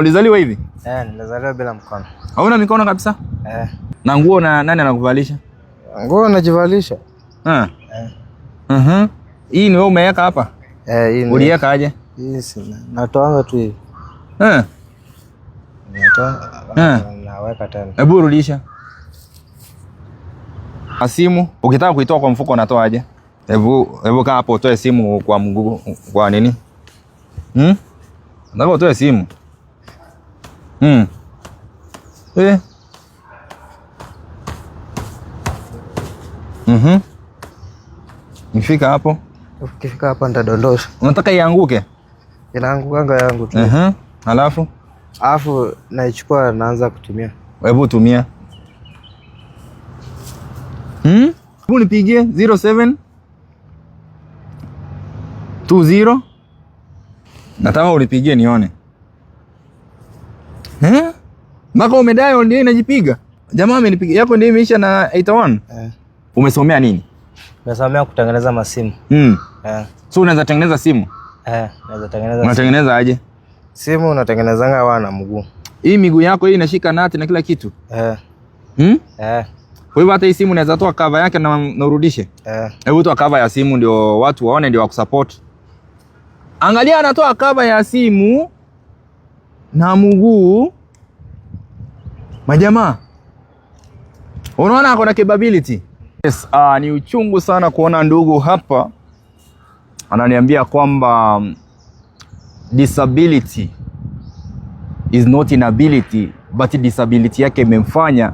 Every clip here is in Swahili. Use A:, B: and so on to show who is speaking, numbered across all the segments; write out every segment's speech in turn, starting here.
A: Ulizaliwa hivi?
B: Nilizaliwa bila mkono.
A: Hauna mikono kabisa? Na nguo nani anakuvalisha?
B: Nguo najivalisha.
A: Hii ni wewe umeweka hapa?
B: Hii ni.
A: Uliweka aje?
B: Hii si natoanga tu hivi. Naweka tena.
A: Hebu rudisha. Simu, ukitaka kuitoa kwa mfuko unatoa aje? Hebu kaa hapo utoe simu kwa mguu kwa nini? Nataka utoe simu. Nifika hapo.
B: Ukifika hapa nitadondosha.
A: Unataka ianguke?
B: Inaangukanga yangu tu.
A: Alafu
B: naichukua naanza kutumia.
A: Hebu tumia. Hebu nipigie 07 20. Nataka unipigie nione. Mpaka umedial ndio inajipiga. Jamaa amenipigia. Yako ndio imeisha na 81? Umesomea nini?
B: Nimesomea kutengeneza masimu.
A: So unaweza tengeneza simu?
B: Naweza tengeneza.
A: Unatengeneza aje?
B: Simu unatengenezanga wana mguu.
A: Hii miguu yako hii inashika nati na kila kitu? Kwa hivyo hata hii simu unaweza toa cover yake na urudishe? Hebu toa cover ya simu ndio watu waone ndio wakusupport. Angalia anatoa cover ya simu na mguu. Majamaa. Unaona ako na capability. Yes, ni uchungu sana kuona ndugu hapa ananiambia kwamba disability is not inability, but disability yake imemfanya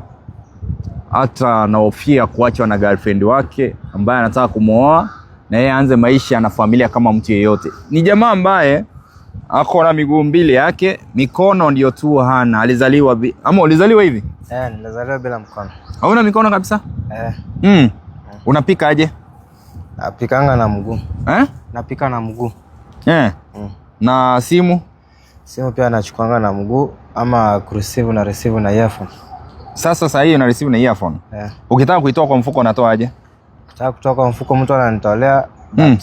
A: hata anahofia kuachwa na girlfriend wake ambaye anataka kumuoa na yeye aanze maisha na familia kama mtu yeyote. Ni jamaa ambaye ako na miguu mbili yake, mikono ndio tu hana. Alizaliwa ama ulizaliwa hivi?
B: Nilizaliwa bila mkono.
A: Hauna mikono kabisa? Unapika aje?
B: Napikanga na mguu. Napika na mguu.
A: Na simu?
B: Simu pia nachukuanga na mguu ama kureceive na receive na earphone.
A: Sasa hiyo na receive na earphone. Ukitaka kuitoa kwa mfuko unatoa aje?
B: Ukitaka kutoa kwa mfuko mtu ananitolea.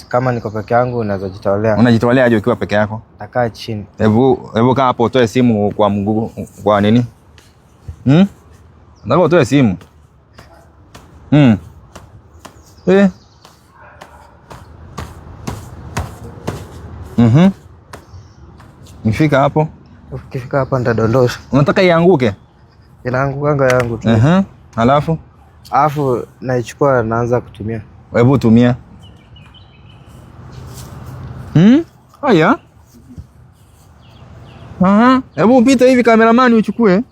B: Kama niko peke yangu unaweza jitolea.
A: Unajitolea aje ukiwa peke yako?
B: Nakaa chini.
A: Hebu kaa hapo utoe simu kwa mguu kwa nini? Nataka utoe simu. Nifika hapo.
B: Ukifika hapa nitadondosha.
A: Unataka ianguke?
B: Inaangukanga yangu tu.
A: Alafu
B: naichukua naanza kutumia.
A: Hebu tumia. Haya. Hebu upita hivi cameraman uchukue.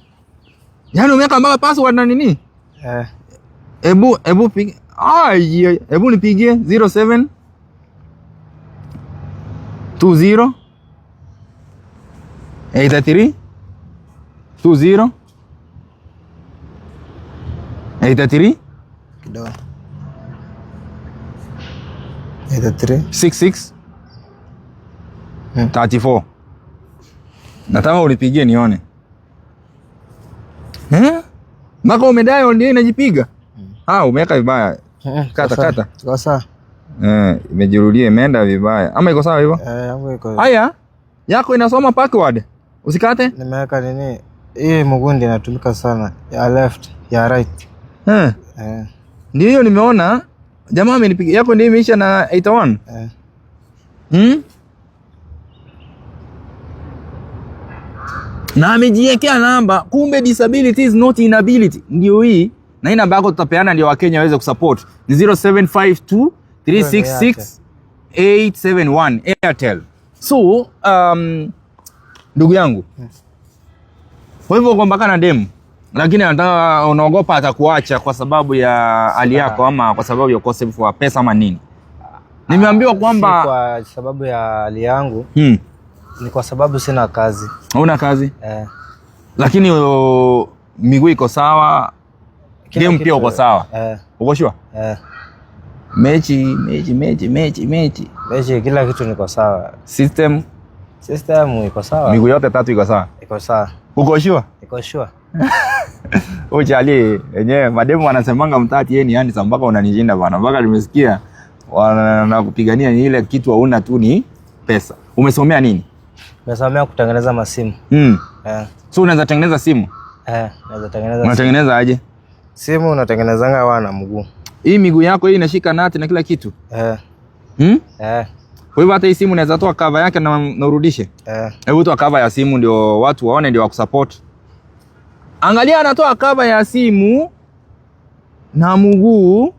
A: Yaani umeweka mpaka password na nini? Hebu piga. Hebu nipigie 07 20 83 20 83
B: kidogo 83
A: 66 34. Nataka unipigie nione. Mpaka umedial ndio inajipiga? Umeweka vibaya. Kata.
B: Iko sawa.
A: Imejirudia imeenda vibaya. Ama iko sawa hivyo?
B: Yangu iko.
A: Haya. Yako inasoma backward. Usikate?
B: Nimeweka nini? Hii mguu ndio inatumika sana. Ya left, ya right.
A: Ndio hiyo nimeona. Jamaa amenipiga. Yako ndio imeisha na 81? Na amejiwekea namba. Kumbe disability is not inability. Ndio hii. Na hii namba yako tutapeana ndio Wakenya waweze kusupport. Ni 0752 366 871 Airtel. So, ndugu yangu. Kwa hivyo kwamba kana demu, lakini anataka unaogopa atakuacha kwa sababu ya hali yako ama kwa sababu ya ukosefu wa pesa ama nini? Nimeambiwa kwamba
B: kwa sababu ya hali yangu. Ni kwa sababu sina kazi.
A: Huna kazi? Lakini miguu iko sawa. Game pia uko sawa. Uko sure? Mechi
B: kila kitu niko sawa.
A: System
B: iko sawa.
A: Miguu yote tatu iko sawa.
B: Iko sawa.
A: Uko sure?
B: Iko sure.
A: Ujali yenyewe mademu wanasemanga mtati yeye ni yani mpaka unanishinda bana. Mpaka nimesikia wanakupigania ni ile kitu hauna tu ni pesa. Umesomea nini?
B: Nimesomea kutengeneza masimu.
A: So unaweza tengeneza simu?
B: Naweza tengeneza.
A: Unatengeneza aje?
B: Simu unatengenezanga wana mguu.
A: Hii miguu yako hii inashika nati na kila kitu? Kwa hivyo hata hii simu unaweza toa cover yake na urudishe? Hebu toa cover ya simu ndio watu waone, ndio wakusupport. Angalia, anatoa cover ya simu na mguu.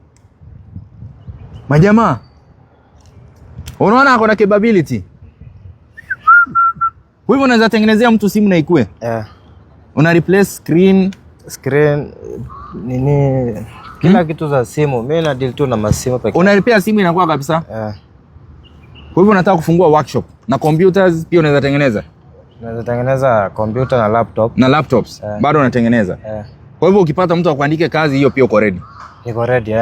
A: Majamaa, unaona ako na capability. Kwa hivyo unaweza tengenezea mtu simu na ikue? Una replace screen
B: nini kila kitu za simu. Mimi na deal tu na masimu pekee.
A: Una repair simu inakuwa kabisa? Kwa hivyo unataka kufungua workshop na computers pia unaweza tengeneza?
B: Naweza tengeneza computer na laptop. Na
A: laptops bado unatengeneza? Kwa hivyo ukipata mtu akuandike kazi hiyo pia uko ready? Niko ready.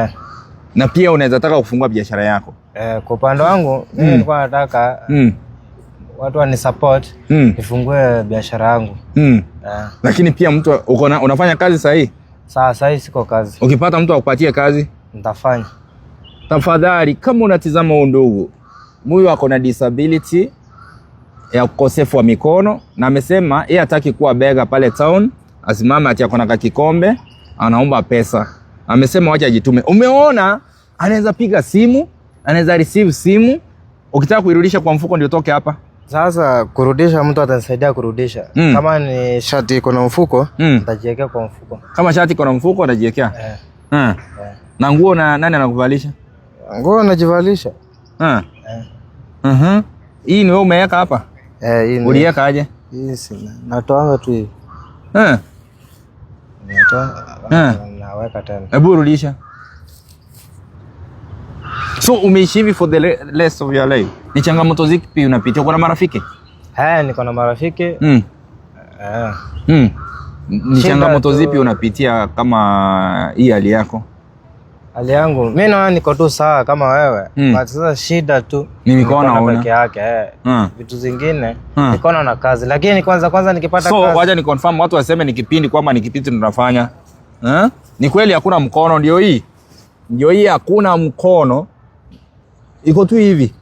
A: Na pia unaweza taka kufungua biashara yako?
B: Kwa upande wangu mimi nilikuwa nataka watu wani support nifungue biashara yangu.
A: Lakini pia mtu unafanya kazi sahihi?
B: Sasa siko kazi.
A: Ukipata mtu akupatie kazi
B: nitafanya.
A: Tafadhali, kama unatizama huyu ndugu, huyu ako na disability ya ukosefu wa mikono, na amesema yeye hataki kuwa bega pale town, asimame ati ako na kikombe anaomba pesa. Amesema wacha ajitume. Umeona, anaweza piga simu, anaweza receive simu, ukitaka kuirudisha kwa mfuko ndio toke hapa.
B: Sasa kurudisha mtu atanisaidia kurudisha. Kama ni shati iko na mfuko, nitajiwekea kwa mfuko.
A: Kama shati iko na mfuko utajiwekea? Na nguo na nani anakuvalisha?
B: Nguo najivalisha.
A: Hii ni wewe umeweka hapa?
B: Hii ni.
A: Uliweka aje?
B: Hii sina. Natoanga tu hivi. Naweka tena.
A: Hebu rudisha. So umeishi hivi for the rest of your life? Ni changamoto zipi unapitia? Uko na marafiki?
B: Niko na marafiki.
A: Ni changamoto zipi unapitia kama hii hali yako?
B: Hali yangu mimi naona niko tu sawa kama wewe. But sasa shida tu
A: ni mikono
B: peke yake. Vitu zingine mikono na kazi. Lakini kwanza nikipata kazi.
A: So wacha ni confirm watu waseme ni kipindi kwamba ni kipindi tunafanya. Ni kweli hakuna mkono? Ndio hii hakuna mkono. Iko tu hivi.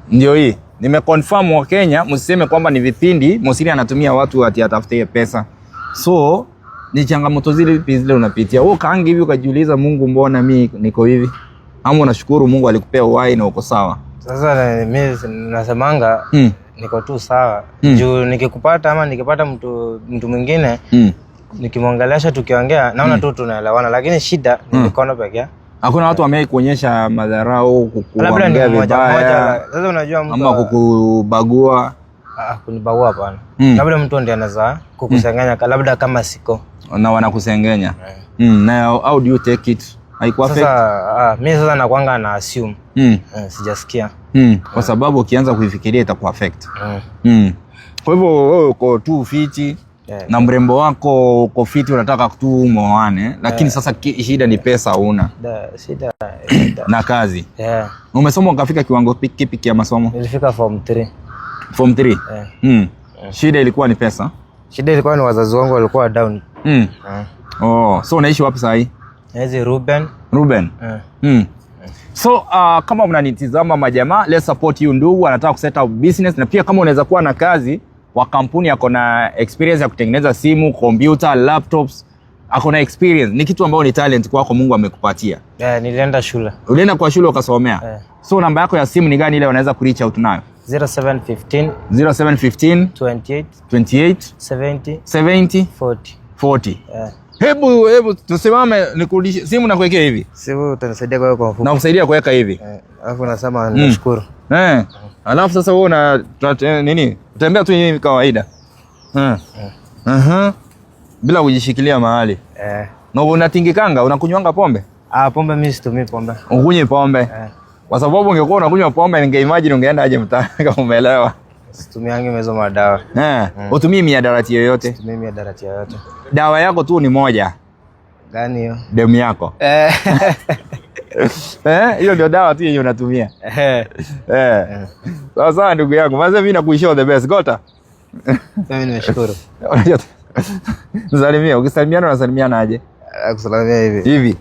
A: Ndio hii. Nimeconfirm wa Kenya, msiseme kwamba ni vipindi, Mosiri anatumia watu ati atafutie pesa. So, ni changamoto zile unapitia. Wewe kaangi hivi ukajiuliza, Mungu mbona mimi niko hivi? Ama unashukuru Mungu alikupea uhai na uko sawa?
B: Sasa mimi nasemanga niko tu sawa. Juu nikikupata ama nikipata mtu mwingine, nikimwangalia tukiongea, naona tu tunaelewana, lakini shida ni mikono pekee.
A: Hakuna watu wamei kuonyesha madharau, kukuongea vibaya.
B: Sasa unajua mtu
A: ama kukubagua.
B: Kunibagua hapana. Labda mtu ndiye anaweza kukusengenya, labda kama siko.
A: Na wanakusengenya. Na how do you take it? Haikuwa affect?
B: Sasa mimi sasa nakuanga na assume. Sijasikia.
A: Kwa sababu ukianza kuifikiria itakuwa affect. Kwa hivyo wewe uko tu fiti. Na mrembo wako uko fiti, unataka tu muoane, lakini sasa shida ni pesa una.
B: Shida
A: na kazi. Umesoma ukafika kiwango kipi kia masomo?
B: Nilifika form 3.
A: Form 3? Shida ilikuwa ni pesa?
B: Shida ilikuwa ni wazazi wangu walikuwa down.
A: So unaishi wapi sasa hii?
B: Naishi Ruben.
A: So kama mnanitizama majamaa, let's support you ndugu, anataka kuset up business, na pia kama unaweza kuwa na kazi wa kampuni yako na experience ya kutengeneza simu, computer, laptops, ako na experience, ni kitu ambao ni talent kwako Mungu amekupatia.
B: Nilienda shule.
A: Ulienda kwa shule ukasomea? So namba yako ya simu ni gani ile unaweza ku reach out nayo?
B: 0715
A: 28 70 40. Hebu tusimame nikurudishe simu na kuwekea hivi.
B: Simu utanisaidia kwa mfuko.
A: Na kusaidia kuweka hivi.
B: Alafu nasema nashukuru.
A: Alafu sasa wewe una nini? Utembea tu hivi kawaida. Bila kujishikilia mahali. Na unatingikanga, unakunywanga pombe?
B: Pombe mimi situmii pombe.
A: Ukunywe pombe? Kwa sababu ungekuwa unakunywa pombe ningeimagine ungeenda aje mtaani kama umeelewa.
B: Situmiangi mezo madawa.
A: Utumii miadarati yoyote?
B: Situmii miadarati yoyote.
A: Dawa yako tu ni moja.
B: Gani hiyo?
A: Demu yako. Hiyo ndio dawa tu yenye unatumia. Sasa ndugu yangu, maze mimi nakuishi all the best. Gota.
B: Mimi nimeshukuru.
A: Salimia, ukisalimiana unasalimiana aje?
B: Kusalimia hivi.
A: Hivi.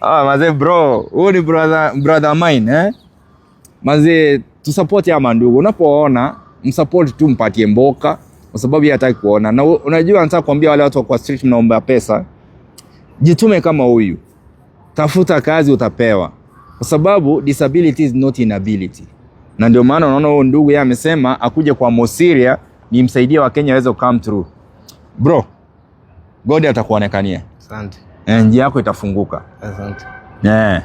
A: Maze bro, huyu ni brother mine, Maze tusupport ama ndugu. Unapoona msupport tu, mpatie mboka kwa sababu yeye hataki kuona. Na unajua nataka kuambia wale watu kwa street mnaomba pesa, jitume kama huyu. Tafuta kazi utapewa. Kwa sababu disability is not inability. Na ndio maana unaona huyo ndugu yeye amesema akuje kwa Mosiria ni msaidie wa Kenya waweze come through. Bro, God atakuonekania.
B: Asante.
A: Njia yako itafunguka.
B: Asante.
A: Yeah.